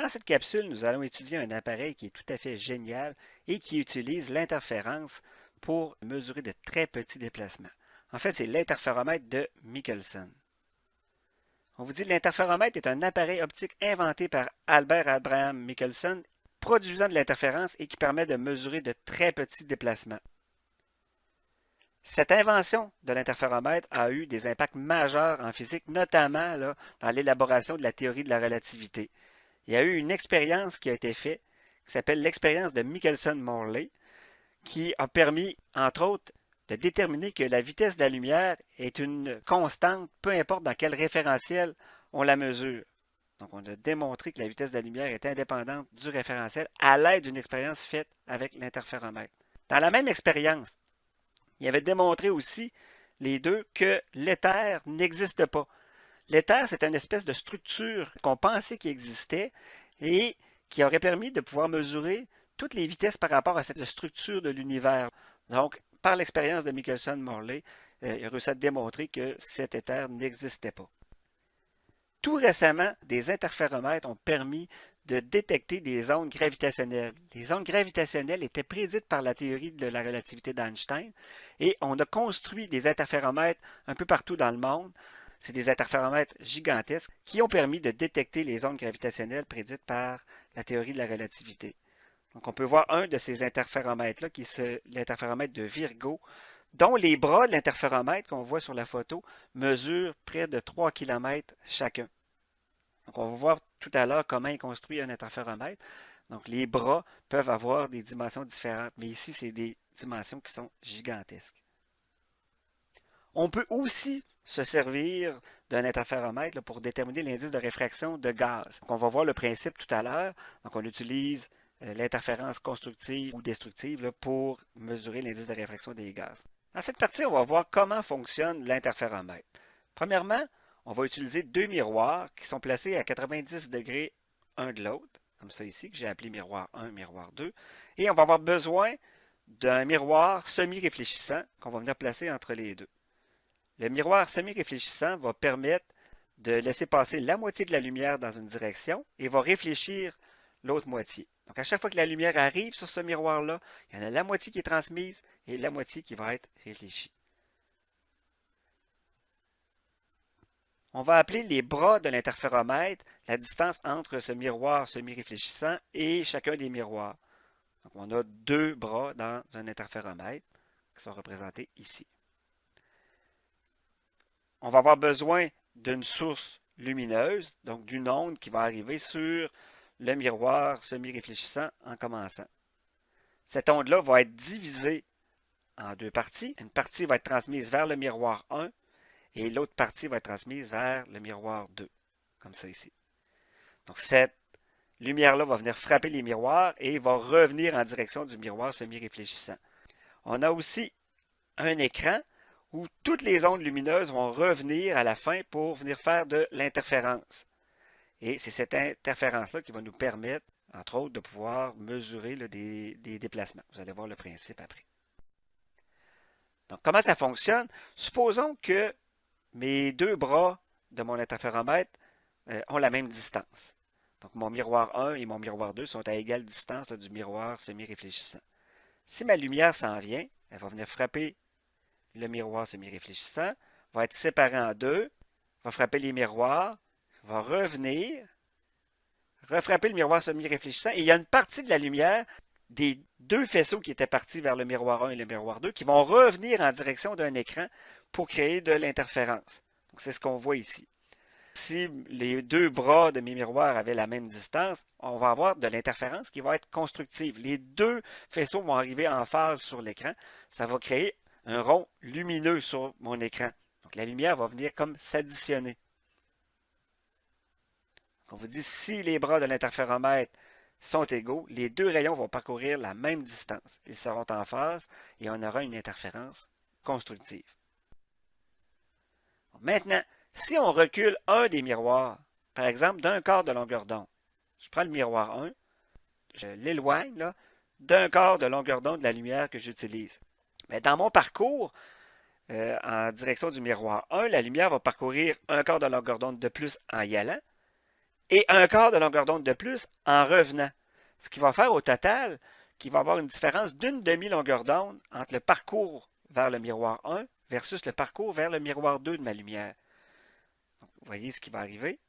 Dans cette capsule, nous allons étudier un appareil qui est tout à fait génial et qui utilise l'interférence pour mesurer de très petits déplacements. En fait, c'est l'interféromètre de Michelson. On vous dit que l'interféromètre est un appareil optique inventé par Albert Abraham Michelson, produisant de l'interférence et qui permet de mesurer de très petits déplacements. Cette invention de l'interféromètre a eu des impacts majeurs en physique, notamment dans l'élaboration de la théorie de la relativité. Il y a eu une expérience qui a été faite, qui s'appelle l'expérience de Michelson-Morley, qui a permis, entre autres, de déterminer que la vitesse de la lumière est une constante, peu importe dans quel référentiel on la mesure. Donc, on a démontré que la vitesse de la lumière est indépendante du référentiel à l'aide d'une expérience faite avec l'interféromètre. Dans la même expérience, il avait démontré aussi, les deux, que l'éther n'existe pas. L'éther, c'est une espèce de structure qu'on pensait qui existait et qui aurait permis de pouvoir mesurer toutes les vitesses par rapport à cette structure de l'univers. Donc, par l'expérience de Michelson-Morley, il a réussi à démontrer que cet éther n'existait pas. Tout récemment, des interféromètres ont permis de détecter des ondes gravitationnelles. Les ondes gravitationnelles étaient prédites par la théorie de la relativité d'Einstein et on a construit des interféromètres un peu partout dans le monde. C'est des interféromètres gigantesques qui ont permis de détecter les ondes gravitationnelles prédites par la théorie de la relativité. Donc on peut voir un de ces interféromètres-là, qui est l'interféromètre de Virgo, dont les bras de l'interféromètre qu'on voit sur la photo mesurent près de 3 km chacun. Donc on va voir tout à l'heure comment est construit un interféromètre. Donc les bras peuvent avoir des dimensions différentes, mais ici c'est des dimensions qui sont gigantesques. On peut aussi se servir d'un interféromètre pour déterminer l'indice de réfraction de gaz. Donc on va voir le principe tout à l'heure. Donc on utilise l'interférence constructive ou destructive pour mesurer l'indice de réfraction des gaz. Dans cette partie, on va voir comment fonctionne l'interféromètre. Premièrement, on va utiliser deux miroirs qui sont placés à 90 degrés un de l'autre, comme ça ici, que j'ai appelé miroir 1, miroir 2. Et on va avoir besoin d'un miroir semi-réfléchissant qu'on va venir placer entre les deux. Le miroir semi-réfléchissant va permettre de laisser passer la moitié de la lumière dans une direction et va réfléchir l'autre moitié. Donc à chaque fois que la lumière arrive sur ce miroir-là, il y en a la moitié qui est transmise et la moitié qui va être réfléchie. On va appeler les bras de l'interféromètre la distance entre ce miroir semi-réfléchissant et chacun des miroirs. Donc on a deux bras dans un interféromètre qui sont représentés ici. On va avoir besoin d'une source lumineuse, donc d'une onde qui va arriver sur le miroir semi-réfléchissant en commençant. Cette onde-là va être divisée en deux parties. Une partie va être transmise vers le miroir 1 et l'autre partie va être transmise vers le miroir 2, comme ça ici. Donc cette lumière-là va venir frapper les miroirs et va revenir en direction du miroir semi-réfléchissant. On a aussi un écran où toutes les ondes lumineuses vont revenir à la fin pour venir faire de l'interférence. Et c'est cette interférence-là qui va nous permettre, entre autres, de pouvoir mesurer des déplacements. Vous allez voir le principe après. Donc, comment ça fonctionne? Supposons que mes deux bras de mon interféromètre ont la même distance. Donc, mon miroir 1 et mon miroir 2 sont à égale distance du miroir semi-réfléchissant. Si ma lumière s'en vient, elle va venir frapper le miroir semi-réfléchissant, va être séparé en deux, va frapper les miroirs, va revenir, refrapper le miroir semi-réfléchissant, et il y a une partie de la lumière des deux faisceaux qui étaient partis vers le miroir 1 et le miroir 2 qui vont revenir en direction d'un écran pour créer de l'interférence. Donc c'est ce qu'on voit ici. Si les deux bras de mes miroirs avaient la même distance, on va avoir de l'interférence qui va être constructive. Les deux faisceaux vont arriver en phase sur l'écran. Ça va créer un rond lumineux sur mon écran. Donc la lumière va venir comme s'additionner. On vous dit si les bras de l'interféromètre sont égaux, les deux rayons vont parcourir la même distance. Ils seront en phase et on aura une interférence constructive. Maintenant, si on recule un des miroirs, par exemple d'un quart de longueur d'onde, je prends le miroir 1, je l'éloigne d'un quart de longueur d'onde de la lumière que j'utilise. Mais dans mon parcours, en direction du miroir 1, la lumière va parcourir un quart de longueur d'onde de plus en y allant. et un quart de longueur d'onde de plus en revenant. Ce qui va faire au total qu'il va y avoir une différence d'une demi-longueur d'onde entre le parcours vers le miroir 1 versus le parcours vers le miroir 2 de ma lumière. Donc, vous voyez ce qui va arriver.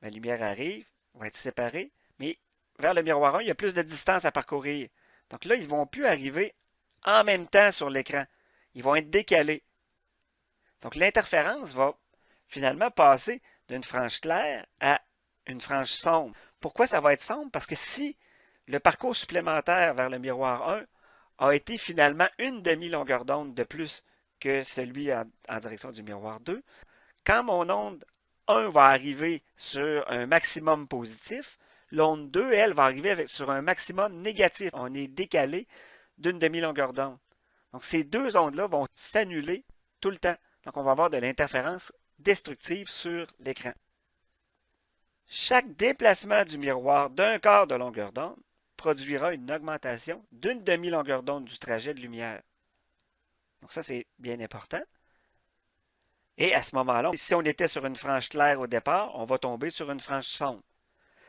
Ma lumière arrive, va être séparée, mais vers le miroir 1, il y a plus de distance à parcourir. Donc là, ils ne vont plus arriver en même temps sur l'écran. Ils vont être décalés. Donc l'interférence va finalement passer d'une frange claire à une frange sombre. Pourquoi ça va être sombre? Parce que si le parcours supplémentaire vers le miroir 1 a été finalement une demi-longueur d'onde de plus que celui en direction du miroir 2, quand mon onde 1 va arriver sur un maximum positif, l'onde 2, elle, va arriver sur un maximum négatif. On est décalé d'une demi-longueur d'onde. Donc ces deux ondes-là vont s'annuler tout le temps. Donc on va avoir de l'interférence destructive sur l'écran. Chaque déplacement du miroir d'un quart de longueur d'onde produira une augmentation d'une demi-longueur d'onde du trajet de lumière. Donc ça, c'est bien important. Et à ce moment-là, si on était sur une frange claire au départ, on va tomber sur une frange sombre.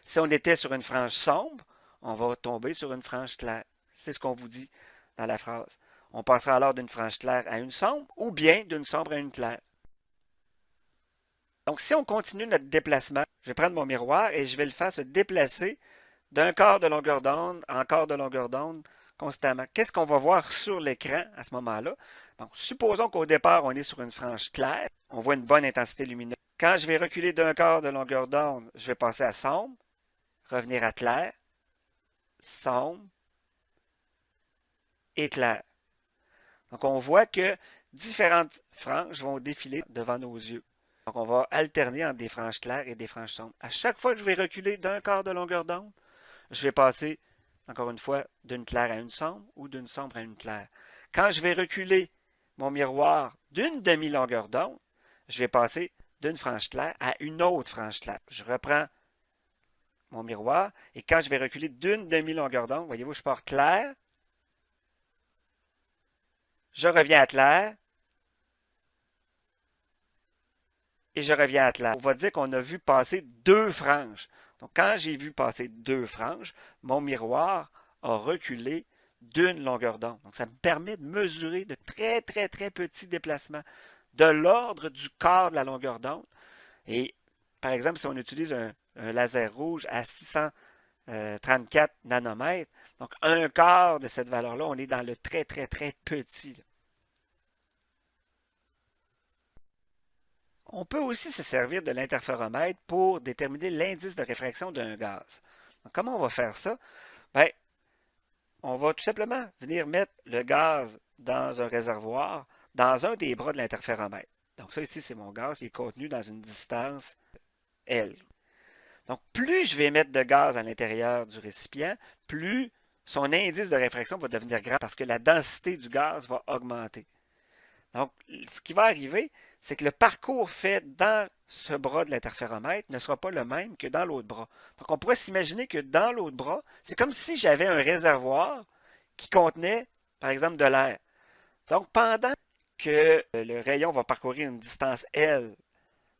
Si on était sur une frange sombre, on va tomber sur une frange claire. C'est ce qu'on vous dit dans la phrase. On passera alors d'une frange claire à une sombre ou bien d'une sombre à une claire. Donc, si on continue notre déplacement, je vais prendre mon miroir et je vais le faire se déplacer d'un quart de longueur d'onde en quart de longueur d'onde constamment. Qu'est-ce qu'on va voir sur l'écran à ce moment-là? Donc, supposons qu'au départ, on est sur une frange claire. On voit une bonne intensité lumineuse. Quand je vais reculer d'un quart de longueur d'onde, je vais passer à sombre, revenir à clair, sombre et clair. Donc, on voit que différentes franges vont défiler devant nos yeux. Donc, on va alterner entre des franges claires et des franges sombres. À chaque fois que je vais reculer d'un quart de longueur d'onde, je vais passer, encore une fois, d'une claire à une sombre ou d'une sombre à une claire. Quand je vais reculer mon miroir d'une demi-longueur d'onde, je vais passer d'une frange claire à une autre frange claire. Je reprends mon miroir et quand je vais reculer d'une demi-longueur d'onde, voyez-vous, je pars clair, je reviens à clair, et je reviens à clair. On va dire qu'on a vu passer deux franges. Donc, quand j'ai vu passer deux franges, mon miroir a reculé d'une longueur d'onde. Donc, ça me permet de mesurer de très, très, très petits déplacements de l'ordre du quart de la longueur d'onde. Et, par exemple, si on utilise un laser rouge à 634 nanomètres, donc un quart de cette valeur-là, on est dans le très, très, très petit. On peut aussi se servir de l'interféromètre pour déterminer l'indice de réfraction d'un gaz. Donc, comment on va faire ça? Bien, on va tout simplement venir mettre le gaz dans un réservoir, dans un des bras de l'interféromètre. Donc ça ici, c'est mon gaz, il est contenu dans une distance L. Donc plus je vais mettre de gaz à l'intérieur du récipient, plus son indice de réfraction va devenir grand parce que la densité du gaz va augmenter. Donc, ce qui va arriver, c'est que le parcours fait dans ce bras de l'interféromètre ne sera pas le même que dans l'autre bras. Donc, on pourrait s'imaginer que dans l'autre bras, c'est comme si j'avais un réservoir qui contenait, par exemple, de l'air. Donc, pendant que le rayon va parcourir une distance L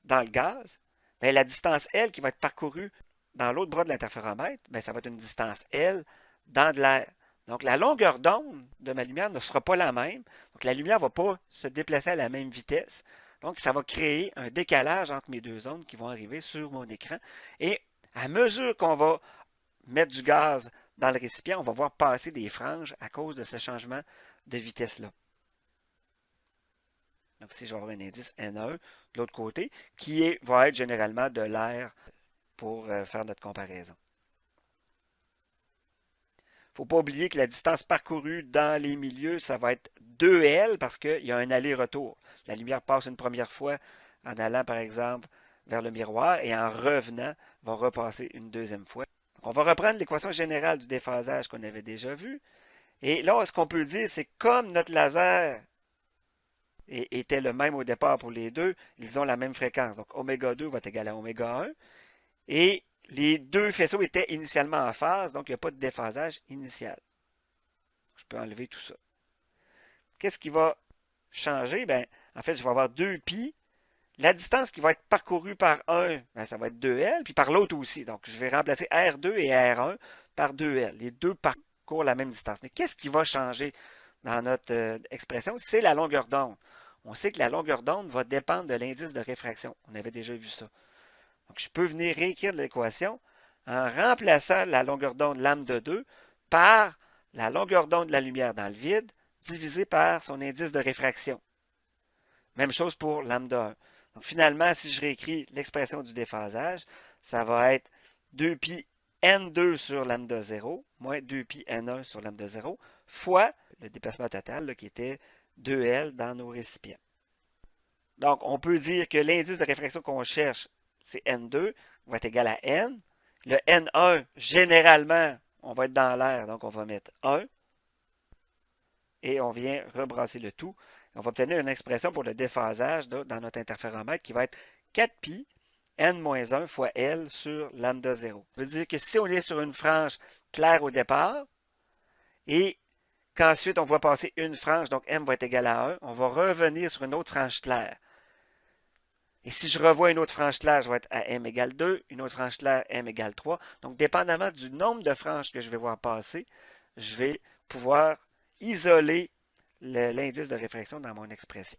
dans le gaz, bien, la distance L qui va être parcourue dans l'autre bras de l'interféromètre, bien, ça va être une distance L dans de l'air. Donc, la longueur d'onde de ma lumière ne sera pas la même. Donc, la lumière ne va pas se déplacer à la même vitesse. Donc, ça va créer un décalage entre mes deux ondes qui vont arriver sur mon écran. Et à mesure qu'on va mettre du gaz dans le récipient, on va voir passer des franges à cause de ce changement de vitesse-là. Donc, ici, je vais avoir un indice N1 de l'autre côté, va être généralement de l'air pour faire notre comparaison. Il ne faut pas oublier que la distance parcourue dans les milieux, ça va être 2L parce qu'il y a un aller-retour. La lumière passe une première fois en allant, par exemple, vers le miroir et en revenant, va repasser une deuxième fois. Donc, on va reprendre l'équation générale du déphasage qu'on avait déjà vue. Et là, ce qu'on peut dire, c'est comme notre laser était le même au départ pour les deux, ils ont la même fréquence. Donc, oméga 2 va être égal à oméga 1. Et les deux faisceaux étaient initialement en phase, donc il n'y a pas de déphasage initial. Je peux enlever tout ça. Qu'est-ce qui va changer? Bien, en fait, je vais avoir 2 pi. La distance qui va être parcourue par un, ben, ça va être 2L, puis par l'autre aussi. Donc, je vais remplacer R2 et R1 par 2L. Les deux parcourent la même distance. Mais qu'est-ce qui va changer dans notre expression? C'est la longueur d'onde. On sait que la longueur d'onde va dépendre de l'indice de réfraction. On avait déjà vu ça. Donc, je peux venir réécrire l'équation en remplaçant la longueur d'onde lambda 2 par la longueur d'onde de la lumière dans le vide divisé par son indice de réfraction. Même chose pour lambda 1. Donc finalement, si je réécris l'expression du déphasage, ça va être 2pi n2 sur lambda 0 moins 2pi n1 sur lambda 0 fois le déplacement total là, qui était 2L dans nos récipients. Donc, on peut dire que l'indice de réfraction qu'on cherche, c'est N2, va être égal à N. Le N1, généralement, on va être dans l'air, donc on va mettre 1. Et on vient rebrasser le tout. On va obtenir une expression pour le déphasage dans notre interféromètre qui va être 4pi n-1 fois L sur lambda 0. Ça veut dire que si on est sur une frange claire au départ et qu'ensuite on va passer une frange, donc m va être égal à 1, on va revenir sur une autre frange claire. Et si je revois une autre frange claire, je vais être à m égale 2, une autre frange claire, m égale 3. Donc, dépendamment du nombre de franges que je vais voir passer, je vais pouvoir isoler l'indice de réfraction dans mon expression.